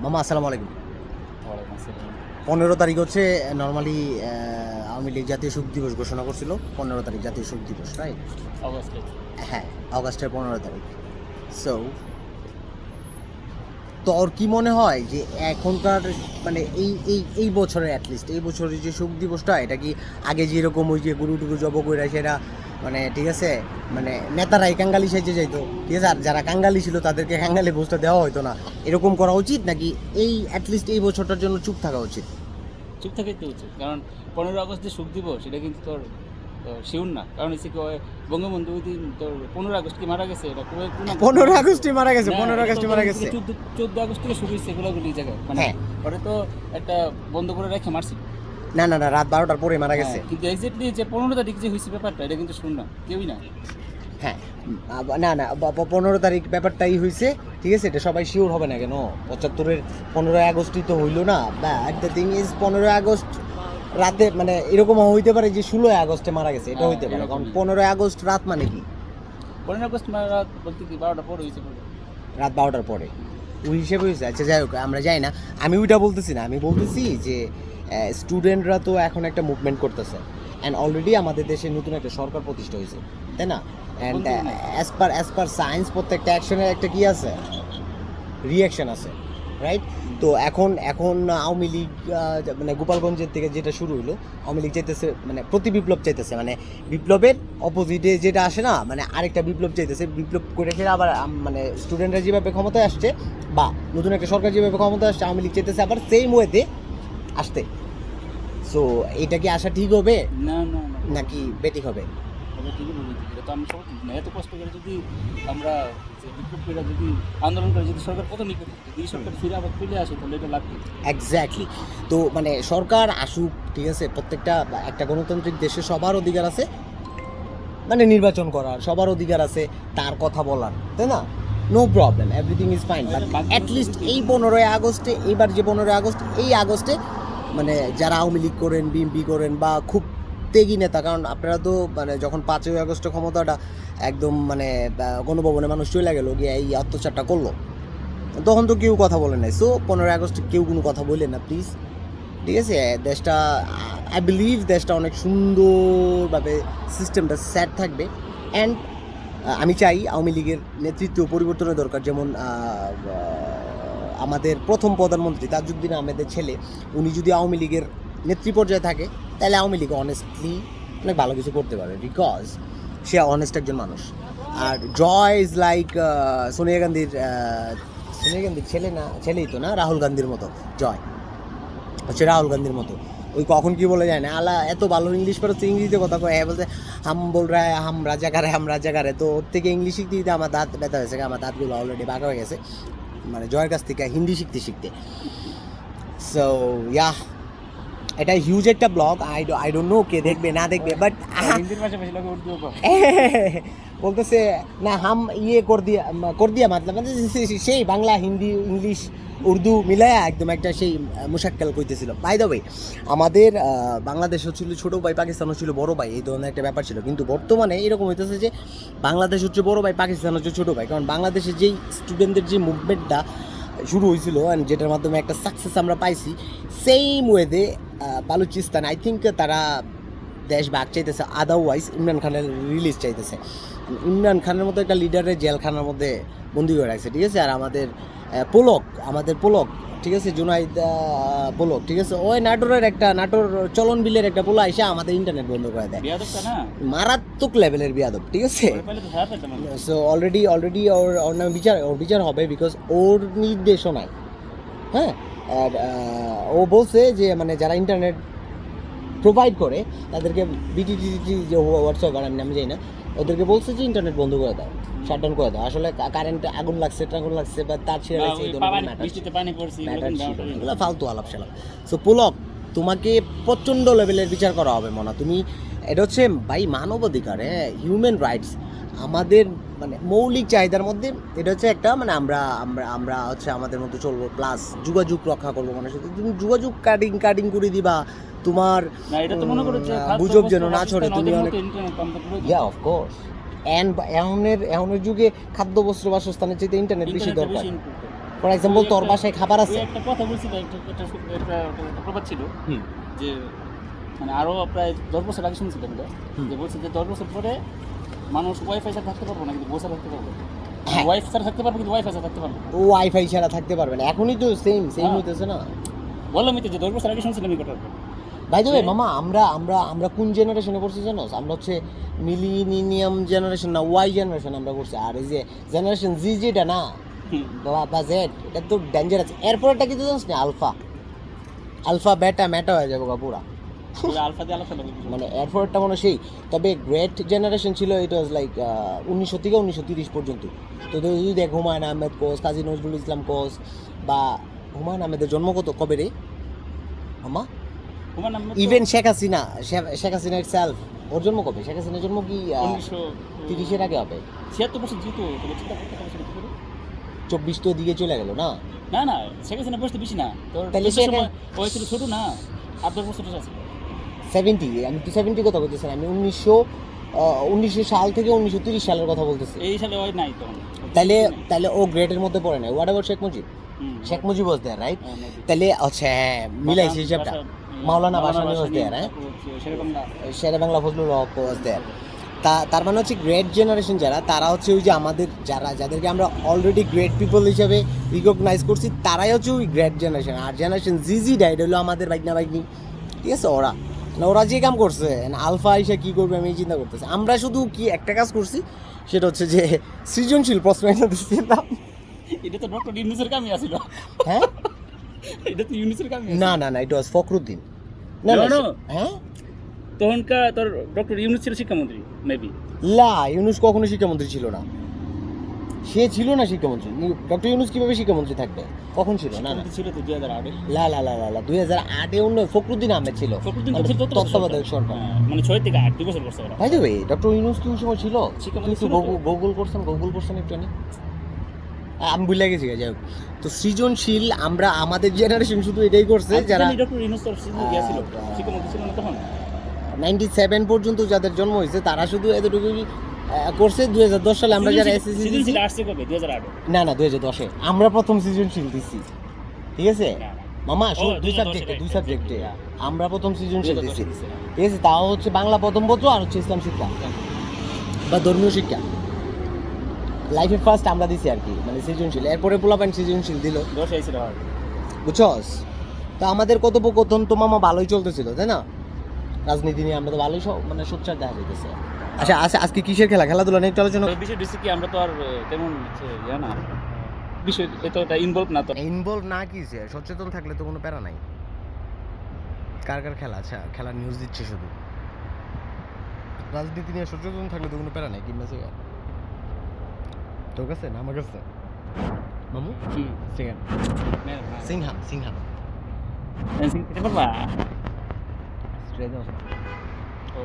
মামা আসসালামু আলাইকুম। ওয়ালাইকুম আসসালাম। 15 তারিখ হচ্ছে নর্মালি আওয়ামী লীগ জাতীয় শোক দিবস ঘোষণা করছিল। 15 তারিখ জাতীয় শোক দিবস, রাইট? অগস্টে। হ্যাঁ, অগাস্টের 15 তারিখ। সো তোর কি মনে হয় যে এখনকার মানে এই বছরের অ্যাটলিস্ট এই বছরের যে শোক দিবসটা, এটা কি আগে যেরকম ওই যে গুরু টুরু জব কইরা সেটা মানে ঠিক আছে, মানে নেতারাই কাঙ্গালি সেজে যাইতো, ঠিক আছে, আর যারা কাঙ্গালি ছিল তাদেরকে কাঙ্গালি ভোজটা দেওয়া হতো না, এরকম করা উচিত নাকি এই অ্যাটলিস্ট এই বছরটার জন্য চুপ থাকা উচিত? চুপ থাকাই তো উচিত, কারণ 15 আগস্ট যে শোক দিবস সেটা কিন্তু তোর শিওর না, কারণ হচ্ছে কি বঙ্গবন্ধু ওই দিন তোর 15 আগস্ট কি মারা গেছে, এটা 15 আগস্টে মারা গেছে, 15 আগস্টে মারা গেছে। 14 আগস্ট থেকে শুরু হয়েছে এগুলোগুলি জায়গায়, মানে হ্যাঁ। ওটা তো একটা বন্ধ করে রেখে মারছিল। না না না, রাত 12টার পরে মারা গেছে। কিন্তু এক্স্যাক্টলি যে 15 তারিখ যে হয়েছে ব্যাপারটা, এটা কিন্তু শুন না কেউই না। হ্যাঁ, না না, 15 তারিখ ব্যাপারটাই হয়েছে, ঠিক আছে, এটা সবাই শিওর হবে না কেন? 75-এর 15 আগস্টই তো হইলো না। But the thing is 15 August রাতে মানে এরকম হইতে পারে যে 16 আগস্টে মারা গেছে, এটা হইতে পারে, কারণ 15 আগস্ট রাত মানে কি? 15 আগস্ট মারা বলতে কি 12টার পর হয়েছে। রাত 12টার পরে ওই হিসেবে হয়েছে। আচ্ছা যাই হোক, আমরা যাই না, আমি ওইটা বলতেছি না, আমি বলতেছি যে স্টুডেন্টরা তো এখন একটা মুভমেন্ট করতেছে, অ্যান্ড অলরেডি আমাদের দেশে নতুন একটা সরকার প্রতিষ্ঠা হয়েছে, তাই না? অ্যান্ড অ্যাজ পার সায়েন্স প্রত্যেকটা অ্যাকশনের একটা কি আছে, রিয়াকশন আছে, রাইট? তো এখন আওয়ামী লীগ মানে গোপালগঞ্জের থেকে যেটা শুরু হলো, আওয়ামী লীগ চাইতেছে মানে প্রতি বিপ্লব চাইতেছে, মানে বিপ্লবের অপোজিটে যেটা আসে না, মানে আরেকটা বিপ্লব চাইতেছে, বিপ্লব করে ফেলে আবার মানে স্টুডেন্টরা যেভাবে ক্ষমতায় আসছে বা নতুন একটা সরকার যেভাবে ক্ষমতায় আসছে, আওয়ামী লীগ চাইতেছে আবার সেম ওয়েতে আসতে। সো এটা কি আসা ঠিক হবে না না না, নাকি বেঠিক হবে? এটা ঠিকই বলেছি, এটা তো আমরা সবাই না, এত কষ্ট করে যদি আমরা যে বিক্ষোভ করে যদি আন্দোলন করে যদি সরকার পতনই করতে, যদি এই সরকার ফিরে আবার ফিরে আসে তাহলে এটা লাভ কি? এক্স্যাক্টলি। তো মানে সরকার আসুক, ঠিক আছে, প্রত্যেকটা একটা গণতান্ত্রিক দেশে সবার অধিকার আছে মানে নির্বাচন করার, সবার অধিকার আছে তার কথা বলার, তাই না? No problem, everything is fine, but at least এই 15 আগস্টে, এইবার যে 15 আগস্ট, এই আগস্টে মানে যারা আওয়ামী লীগ করেন, বিএনপি করেন বা খুব তেগি নেতা, কারণ আপনারা তো মানে যখন 5ই আগস্টে ক্ষমতাটা একদম মানে গণভবনে মানুষ চলে গেল গিয়ে এই অত্যাচারটা করলো, তখন তো কেউ কথা বলে নাই। সো 15 আগস্টে কেউ কোনো কথা বললেন না প্লিজ, ঠিক আছে? দেশটা আই বিলিভ দেশটা অনেক সুন্দরভাবে সিস্টেমটা সেট থাকবে। অ্যান্ড আমি চাই আওয়ামী লীগের নেতৃত্ব পরিবর্তনের দরকার, যেমন আমাদের প্রথম প্রধানমন্ত্রী তাজউদ্দিন আহমেদের ছেলে, উনি যদি আওয়ামী লীগের নেতৃ পর্যায়ে থাকে তাহলে আওয়ামী লীগ অনেস্টলি অনেক ভালো কিছু করতে পারবে, বিকজ সে অনেস্ট একজন মানুষ। আর জয় ইজ লাইক সোনিয়া গান্ধীর ছেলে, না ছেলেই তো না, রাহুল গান্ধীর মতো জয় হচ্ছে, রাহুল গান্ধীর মতো। ওই কখন কি বলে যায় না, আলা এত ভালো ইংলিশ পারে, হচ্ছে ইংরেজিতে কথা কয়, হ্যাঁ বলতে হাম বল রা হ্যাঁ হাম রাজা কারে। তো ওর থেকে ইংলিশ শিখতে শিখতে আমার দাঁত ব্যথা হয়েছে, আমার দাঁতগুলো অলরেডি বাঁকা হয়ে গেছে মানে জয়ের কাছ থেকে হিন্দি শিখতে শিখতে। সো ইয়া, এটা হিউজ একটা ব্লগ, আই ডোন্ট নো কে দেখবে না দেখবে, বাট হিন্দির পাশাপাশি লোকে উর্দু বলতেছে না হাম ইয়ে কর দিয়া মাতলাব মানে সেই বাংলা হিন্দি ইংলিশ উর্দু মিলায়া একদম একটা সেই মুশাক্কাল কইতেছিল। বাই দ্য ওয়ে, আমাদের বাংলাদেশ হচ্ছিল ছোটো ভাই, পাকিস্তান হচ্ছিল বড় ভাই, এই ধরনের একটা ব্যাপার ছিল। কিন্তু বর্তমানে এরকম হইতেছে যে বাংলাদেশ হচ্ছে বড় ভাই, পাকিস্তান হচ্ছে ছোটো ভাই, কারণ বাংলাদেশের যেই স্টুডেন্টদের যে মুভমেন্টটা শুরু হয়েছিল অ্যান্ড যেটার মাধ্যমে একটা সাকসেস আমরা পাইছি, সেম ওয়েতে বালুচিস্তান আই থিঙ্ক তারা দেশ ভাগ চাইতেছে, আদারওয়াইজ ইমরান খানের রিলিজ চাইতেছে। ইমরান খানের মতো একটা লিডারের জেলখানার মধ্যে বন্দি করে রাখছে, ঠিক আছে? আর আমাদের পোলক, ঠিক আছে, জুনাইদ পোলক, ঠিক আছে, ওই নাটোর চলন বিলের একটা পোলা এসে আমাদের ইন্টারনেট বন্ধ করে দেয়, মারাত্মক লেভেলের বিয়াদব, ঠিক আছে? সো অলরেডি ওর নামে বিচার হবে, বিকজ ওর নির্দেশনায়, হ্যাঁ। আর ও বলছে যে মানে যারা ইন্টারনেট প্রোভাইড করে তাদেরকে বিটিটিটি যে হোয়াটসঅ্যাপ, আর আমি যাই না, ওদেরকে বলছে যে ইন্টারনেট বন্ধ করে দাও, শাটডাউন করে দাও। আসলে কারেন্টে আগুন লাগছে বা তার ছিঁড়ে লাগছে, এগুলো ফালতু আলাপ সালাপ। সো পুলক, তোমাকে প্রচণ্ড লেভেলের বিচার করা হবে মনে, তুমি এটা হচ্ছে ভাই মানবাধিকার, হ্যাঁ, হিউম্যান রাইটস, আমাদের মানে মৌলিক চাহিদার মধ্যে এটা হচ্ছে একটা, মানে আমরা হচ্ছে আমাদের মতো চলবো, প্লাস যোগাযোগ রক্ষা করবো মানুষের সাথে। তুমি যোগাযোগ কাটিং করে দিবা, তোমার গুজব যেন না ছড়ে, তুমি অনেক অফকোর্স। এখনের যুগে খাদ্য বস্ত্র বাসস্থানের চাইতে ইন্টারনেট বেশি দরকার, ফর এক্সাম্পল ওই তোর একটা- বাসায় খাবার ওই আছে, একটা কথা বলছিল, একটা প্রবাদ ছিল হুম, যে মানে আরও প্রায় 10 বছর আগে শুনছিলাম এটা, যে বলছে যে 10 বছর পরে মানুষ ওয়াইফাই ছাড়া থাকতে পারবো না, কিন্তু বউ ছাড়া থাকতে পারবে। হ্যাঁ। ওয়াইফ ছাড়া থাকতে পারবে, কিন্তু ওয়াইফাই ছাড়া থাকতে পারবে না। ওয়াইফাই ছাড়া থাকতে পারবে না, এখনই তো সেম হ্যাঁ। হইতেছে না। বললাম তো যে 10 বছর আগে শুনছিলাম এই কথাটা। বাই দ্য ওয়ে যে- মামা, আমরা কোন জেনারেশনে পড়ছি জানো? আমরা হচ্ছে মিলিনিয়াম জেনারেশন না ওয়াই জেনারেশন আমরা করছি। আর এই যে জেনারেশন জি যেটা না হুম। বা জেড, এটা তো ডেঞ্জারাস। এরপরটা কিন্তু জানিস না, আলফা বেটা মেটা হয়ে যাবো গা পুরা। পুরো আলফা দিয়ে আলফা লাগে মানে এরপরটা মনে হয় সেই। তবে গ্রেট জেনারেশন ছিল, ইট ওয়াজ লাইক 1900 থেকে 1930 পর্যন্ত। তো তুই দেখ হুমায়ুন আহমেদ কোস, কাজী নজরুল ইসলাম কোস, বা হুমায়ুন আহমেদের জন্ম কবে রে মামা? তোমার নাম ইভেন শেখ হাসিনা ইটসেলফ, ওর জন্ম কবে? শেখ হাসিনার জন্ম কি 30-এর আগে হবে? 76 বছর জিতো, তবে চিন্তা করতে কত বছর জিতো? 24 তো দিকে চলে গেল না? না না, শেখ হাসিনা বয়স তো বেশি না, তোর তাহলে যুদ্ধের শেখ- সময় বয়স ছিল ছোট না, 8-10 বছর আছে। 70, আমি তো 70 কথা বলতেছি না, আমি 1900 সাল থেকে 1930 সালের কথা বলতেছি। এই সালে ওই নাই তখন। তাহলে ও গ্রেটের মধ্যে পড়ে নাই। Whatever Sheikh Mujib, Sheikh Mujib was there, right? হ্যাঁ, maybe। তাহলে আচ্ছা হ্যাঁ, মিলাইছি হিসাবটা। মাওলানা ভাসানী ওয়াজ দেয়ার, হ্যাঁ, শেরে বাংলা ফজলুল হক ওয়াজ দেয়ার। তার মানে হচ্ছে গ্রেট জেনারেশন যারা, তারা হচ্ছে ওই যে আমাদের যাদেরকে আমরা অলরেডি গ্রেট পিপল হিসেবে রিকগনাইজ করছি, তারাই হচ্ছে ওই গ্রেট জেনারেশন। আর জেনারেশন জি ডাইড হলো আমাদের বাইকনি, ঠিক আছে? ওরা যে কাম করছে, আলফা আইসা কি করবে আমি চিন্তা করতেছি। আমরা শুধু কি একটা কাজ করছি, সেটা হচ্ছে যে সৃজনশীল প্রশ্ন দিচ্ছিলাম। এটা তো ডক্টর ইউনুসের কামই আছিল। হ্যাঁ, এটা তো ইউনুসের কামই না, এটা ওয়াজ ফখরুদ্দিন। No. হ্যাঁ, তখনকার তোর ডক্টর ইউনুস ছিল শিক্ষামন্ত্রী মেবি। ইউনুস কখনো শিক্ষামন্ত্রী ছিল না। সে ছিল না শিক্ষামন্ত্রী। ডক্টর ইউনুস কিভাবে শিক্ষামন্ত্রী থাকবে? কখন ছিল? না ছিল তো 2008-এ। 2008-এ ফখরুদ্দিন আহমেদ ছিল ফখরুদ্দিন তো ছিল তত্ত্বাবধায়ক সরকার। মানে 6 থেকে 8 2 বছর করছে ওরা। ভাই দেবে ডক্টর ইউনুস কি ওই সময় ছিল? শিক্ষামন্ত্রী একটু ছিল তো। গুগল করছেন একটু আমি ভুলে গেছি। যাই হোক, তো সৃজনশীল আমরা আমাদের জেনারেশন শুধু এটাই করছে যারা ডক্টর ইউনুস তোর গিয়েছিল শিক্ষামন্ত্রী ছিল না তখন। 97 পর্যন্ত যাদের জন্ম হয়েছে তারা শুধু এতটুকুই করছে। 2010 সালে আমরা যারা এসএসসি দিছি, সৃজনশীল আসছে কবে? 2008-এ। না 2010-এ আমরা প্রথম সৃজনশীল দিছি, ঠিক আছে না, না। মামা? ও, দুই 2010 সাবজেক্টে right, আমরা প্রথম সৃজনশীল দিছি, 2010 ঠিক আছে? তাও হচ্ছে বাংলা প্রথম পত্র আর হচ্ছে ইসলাম শিক্ষা বা ধর্মীয় শিক্ষা। লাইফে ফার্স্ট আমরা দিছি আর কি, মানে সৃজনশীল। এরপরে পোলাপান সৃজনশীল দিল, 10 আইছিল আর। বুঝছস? তো আমাদের কথোপকথন তো মামা ভালোই চলতেছিল, তাই না? রাজনীতি নিয়ে আমরা তো ভালোই মানে সোচ্চার দেখা যেতেছে। আচ্ছা আজকে কিসের খেলাধুলা নিয়ে একটু আলোচনা? বিষয় দিচ্ছে কি, আমরা তো আর তেমন না বিষয় এতটা ইনভলভ না তো। ইনভলভ না কি, সচেতন থাকলে তো কোনো প্যারা নাই। কার খেলা? আচ্ছা, খেলার নিউজ দিচ্ছে শুধু। রাজনীতি নিয়ে সচেতন থাকলে তো কোনো প্যারা নাই। কি মেসেজ তোর কাছে না আমার কাছে? মামু সেকেন্ড সিংহা এটা পারবা? ও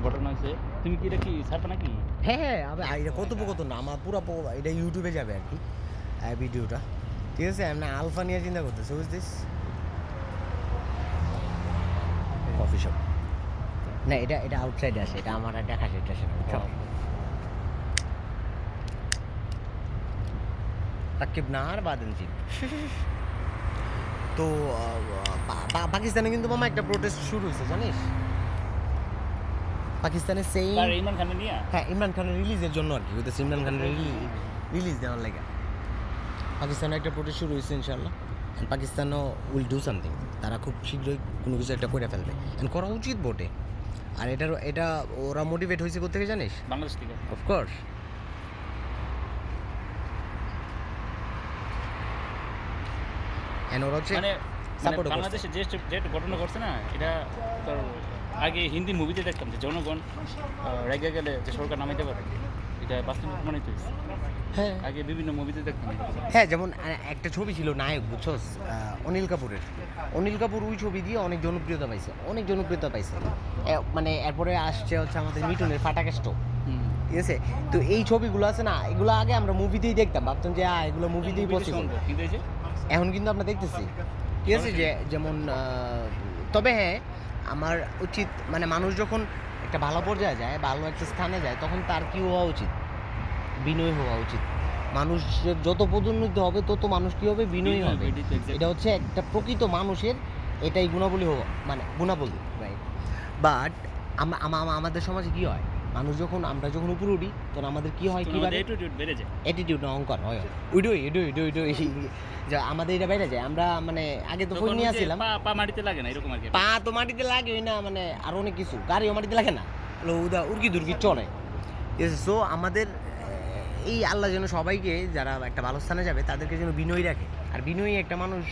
ঘটনা হয়েছে, তুমি কি এটা কি ছাড়বা নাকি? হ্যাঁ, এটা কথোপকথন না, আমার পুরো এটা ইউটিউবে যাবে আর কি ভিডিওটা, ঠিক আছে? আমি আলফা নিয়ে চিন্তা করতেছি। বুঝ দিস কফি শপ না, এটা আউটসাইডে আসে, এটা আমার আর দেখা যেতেছে না। তাকিব না আর বাদেনজিন। তো পাকিস্তানে কিন্তু মামা একটা প্রোটেস্ট শুরু হয়েছে, জানিস? পাকিস্তানের সেই ইমরান খানের নিয়ে, হ্যাঁ, ইমরান খানের রিলিজের জন্য আর কি হইতেছে। ইমরান খানের রিলিজ দেওয়ার লাগে পাকিস্তানে একটা প্রোটেস্ট শুরু হয়েছে। ইনশাল্লাহ পাকিস্তানও উইল ডু সামথিং। তারা খুব শীঘ্রই কোনো কিছু একটা করে ফেলবে, করা উচিত বটে। আর এটা ওরা মোটিভেট হয়েছে কোথেকে জানিস? বাংলাদেশ থেকে। অফকোর্স ওরা হচ্ছে মানে সাপোর্ট বাংলাদেশে যে ঘটনা ঘটছে না, এটা তোর আগে হিন্দি মুভিতে দেখতাম যে জনগণ রেগে গেলে যে সরকার নামাইতে পারে, এটা বাস্তবে প্রমাণিত হয়েছে। হ্যাঁ আগে বিভিন্ন মুভিতে দেখতাম। হ্যাঁ, যেমন একটা ছবি ছিল নায়ক, বুঝছস? অনিল কাপুর ওই ছবি দিয়ে অনেক জনপ্রিয়তা পাইছে। মানে এরপরে আসছে হচ্ছে আমাদের মিঠুনের ফাটাকেষ্ট, ঠিক আছে? তো এই ছবিগুলো আছে না, এগুলো আগে আমরা মুভিতেই দেখতাম, ভাবতাম যে এগুলো মুভিতেই পসিবল। কিন্তু এই যে এখন কিন্তু আমরা দেখতেছি, ঠিক আছে? যে যেমন তবে হ্যাঁ, আমার উচিত মানে মানুষ যখন একটা ভালো পর্যায়ে যায়, ভালো একটা স্থানে যায়, তখন তার কি হওয়া উচিত? বিনয় হওয়া উচিত, মানুষের যত পদোন্নতি হবে তত মানুষ কী হবে, বিনয়ী হবে। এটা হচ্ছে একটা প্রকৃত মানুষের এটাই গুণাবলী মানে গুণাবলী, রাইট? বাট আমাদের সমাজে কী হয়, আমরা যখন উপরে উঠি তখন আমাদের কী হয়, কী বেড়ে যায়, অ্যাটিটিউড অহংকার হয়, যা আমাদের এটা বাইরে যায়। আমরা মানে আগে তো ফোন নিয়ে আসছিলাম, পা মাটিতে লাগে না এরকম আর কি, পা তো মাটিতে লাগে না, মানে আরো অনেক কিছু, গাড়িও মাটিতে লাগে না, উড়কি দুর্গি চলে। সো আমাদের এই আল্লাহ যেন সবাইকে, যারা একটা ভালো স্থানে যাবে তাদেরকে যেন বিনয়ী রাখে। আর বিনয়ী একটা মানুষ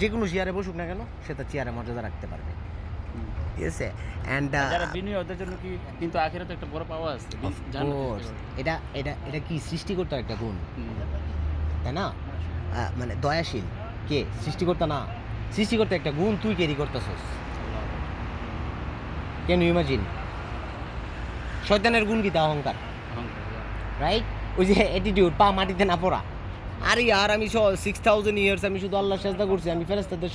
যে কোনো চেয়ারে বসুক না কেন, সে তার চেয়ারে মর্যাদা রাখতে পারবে, ঠিক আছে? অ্যান্ড যারা বিনয়ী ওদের জন্য কি কিন্তু আখিরাতে একটা বড় পাওয়া আছে, এটা এটা এটা কি সৃষ্টিকর্তার একটা গুণ, তাই না? মানে দয়াশীল কে? সৃষ্টিকর্তা না, সৃষ্টিকর্তা একটা গুণ, তুই ক্যারি করতেছস। Can you imagine? শয়তানের গুণ কি? তা অহংকার, রাইট? ওই যে অ্যাটিটিউড, পা মাটিতে না পড়া। আরে আর আমি 6000 ইয়ার্স আমি শুধু আল্লাহ সাজদা করছি, আমি ফেরেশতাদের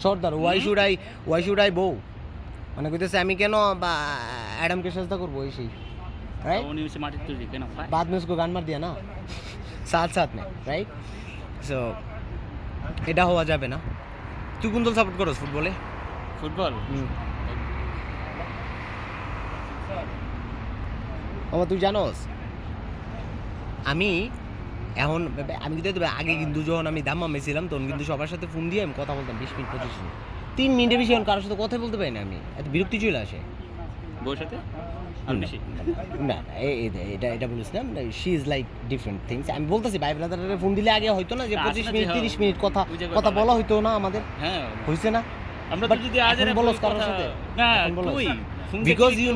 সর্দার, ওয়াই শুড আই বউ, মানে কইতেছে আমি কেন বা অ্যাডামকে সাজদা করবো, এই সেই, রাইট? উনি হচ্ছে মাটির তৈরি, কেন बाद में उसको गान मार दिया ना साथ में, রাইট? সো এটা হওয়া যাবে না। তুই কোন দল সাপোর্ট করস ফুটবলে? ফুটবল আমার তুই জানোস আমি এখন কিন্তু আগে কিন্তু যখন আমি দাম্মামে ছিলাম তখন কিন্তু সবার সাথে ফোন দিয়ে আমি কথা বলতাম 20 মিনিট 25 মিনিট, 3 মিনিটের বেশি এখন কারোর সাথে কথা বলতে পারি না, আমি এত বিরক্তি চলে আসে। বউর সাথে আর বেশি না এটা বলিস না, she is like different things. আমি বলতেছি ভাই ব্রাদারের ফোন দিলে আগে হয়তো না যে 25 মিনিট 30 মিনিট কথা বলা হইতো না আমাদের, হ্যাঁ হইছে না? আমরা তো যদি আজ বলস কারোর সাথে না এখন বলস। তুই Because you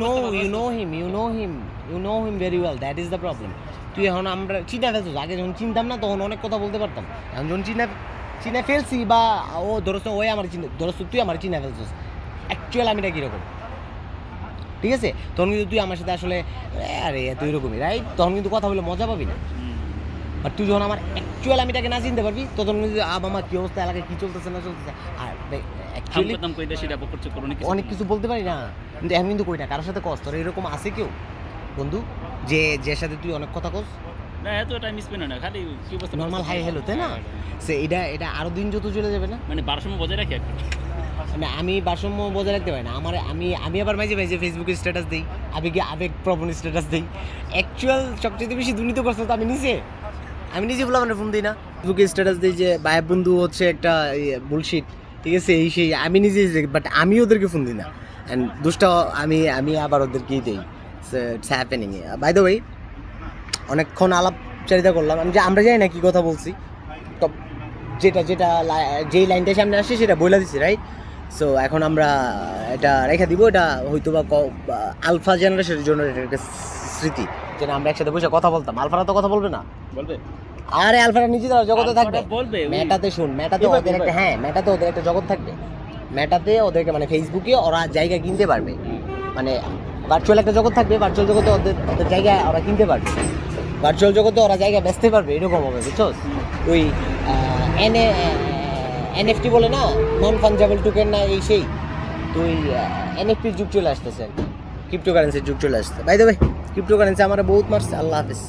know him very well, that is the problem. তুই এখন আমরা চিনা ফেলছিস, আগে যখন চিনতাম না তখন অনেক কথা বলতে পারতাম, এখন যখন চিনা ফেলছি বা ও ধরছ ওই আমার তুই আমার চিনা ফেলছিস অ্যাকচুয়াল আমিটা কীরকম, ঠিক আছে? তখন কিন্তু তুই আমার সাথে আসলে আরে তুই এরকমই, রাইট? তখন কিন্তু কথা বলে মজা পাবি না। আর তুই যখন আমার অ্যাকচুয়াল আমিটাকে না চিনতে পারবি তখন কিন্তু আমার কী অবস্থা, এলাকায় কী চলতেছে না চলতেছে, আর অ্যাকচুয়ালি অনেক কিছু বলতে পারি না, কিন্তু এখন কিন্তু কই না কারোর সাথে কষ্ট। এরকম আছে কেউ বন্ধু যে সাথে তুই অনেক কথা কস না, এত টাইম স্পেন্ড হয় না, খালি কি অবস্থা নর্মাল হাই হ্যালো, তাই না? সে এটা আরো দিন যত চলে যাবে না, মানে ভারসাম্য বজায় রাখি আর কি। মানে আমি ভারসাম্য বজায় রাখতে পারি না। আমি আবার মাঝে ফেসবুকে স্ট্যাটাস দিই, আবেগপ্রবণ স্ট্যাটাস দিই। অ্যাকচুয়াল সবচেয়ে বেশি দুর্নীতি করছে তো আমি নিজে বললাম ফোন দিই না, ফেসবুকে স্ট্যাটাস দিই যে ভাই বন্ধু হচ্ছে একটা বুলশিট, ঠিক আছে, এই সেই আমি নিজে, বাট আমি ওদেরকে ফোন দিই না। অ্যান্ড দুষ্টা আমি আবার ওদেরকেই দিই। It's happening. By the way, অনেকক্ষণ আলাপচারিতা করলাম, আমরা জানি না কী কথা বলছি, তো যেই লাইনটা সামনে আসছে সেটা বলে দিচ্ছি, রাইট? সো এখন আমরা এটা রেখে দিব, এটা হয়তো বা আলফা জেনারেশনের জন্য এটা একটা স্মৃতি, যেন আমরা একসাথে বসে কথা বলতাম। আলফারা তো কথা বলবে না, বলবে আরে আলফারা নিজেরা জগতে থাকবে, বলবে মেটাতে ওদের একটা মেটাতে ওদের একটা জগৎ থাকবে, মেটাতে ওদেরকে মানে ফেসবুকে ওরা জায়গা কিনতে পারবে, মানে ভার্চুয়াল একটা জগৎ থাকবে, ভার্চুয়াল জগতে ওদের জায়গা ওরা কিনতে পারবে, ভার্চুয়াল জগতে ওরা জায়গা বেচতে পারবে, এরকম হবে, বুঝছো? ওই NFT বলে না, নন ফাঞ্জেবল টোকেন না, এই সেই তুই NFTর যুগ চলে আসতেছে, ক্রিপ্টোকারেন্সির যুগ চলে আসছে। বাই দ্য ওয়ে, ক্রিপ্টোকারেন্সি আমার বহুত মারছে। আল্লাহ হাফেজ।